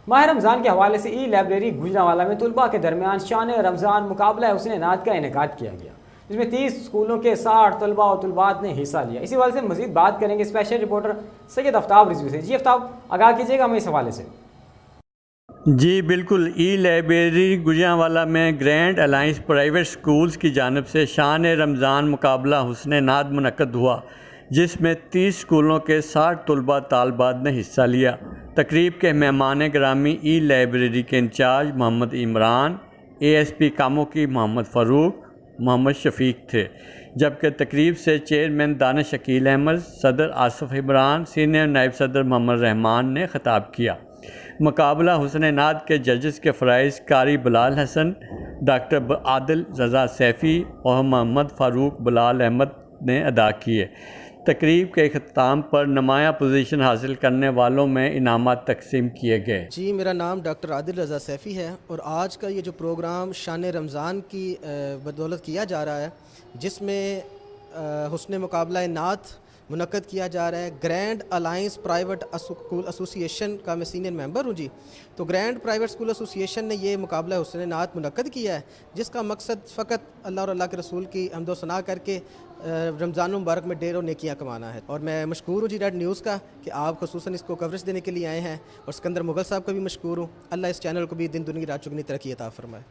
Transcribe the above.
ماہ رمضان کے حوالے سے ای لائبریری گوجرانوالہ میں طلباء کے درمیان شان رمضان مقابلہ حسن نعت کا انعقاد کیا گیا، جس میں 30 اسکولوں کے 60 طلباء و طلبات نے حصہ لیا۔ اسی حوالے سے مزید بات کریں گے اسپیشل رپورٹر سید آفتاب رضوی سے۔ جی آفتاب، آگاہ کیجیے گا ہمیں اس حوالے سے۔ جی بالکل، ای لائبریری گوجرانوالہ میں گرینڈ الائنس پرائیویٹ سکولز کی جانب سے شان رمضان مقابلہ حسن نعت منعقد ہوا، جس میں 30 اسکولوں کے 60 طلباء طالبات نے حصہ لیا۔ تقریب کے مہمان گرامی ای لائبریری کے incharge Muhammad Imran, A S P کاموں کی محمد فاروق، محمد شفیق تھے، جبکہ تقریب سے چیئرمین دانش شکیل احمد، صدر آصف عمران، سینئر نائب صدر محمد رحمان نے خطاب کیا۔ مقابلہ حسن نعت کے ججز کے فرائض قاری بلال حسن، ڈاکٹر عادل رضا سیفی اور محمد فاروق بلال احمد نے ادا کیے۔ تقریب کے اختتام پر نمایاں پوزیشن حاصل کرنے والوں میں انعامات تقسیم کیے گئے۔ جی، میرا نام ڈاکٹر عادل رضا سیفی ہے، اور آج کا یہ جو پروگرام شان رمضان کی بدولت کیا جا رہا ہے، جس میں حسن مقابلہ نعت منعقد کیا جا رہا ہے۔ گرینڈ الائنس پرائیویٹ اسکول ایسوسی ایشن کا میں سینئر ممبر ہوں جی۔ تو گرینڈ پرائیویٹ اسکول ایسوسی ایشن نے یہ مقابلہ حسن نعت منعقد کیا ہے، جس کا مقصد فقط اللہ اور اللہ کے رسول کی حمد و ثنا کر کے رمضان المبارک میں ڈھیروں نیکیاں کمانا ہے۔ اور میں مشکور ہوں جی ریڈ نیوز کا کہ آپ خصوصاً اس کو کوریج دینے کے لیے آئے ہیں، اور سکندر مغل صاحب کا بھی مشکور ہوں۔ اللہ اس چینل کو بھی دن دنیا رات چگنی ترقی عطا فرمائے۔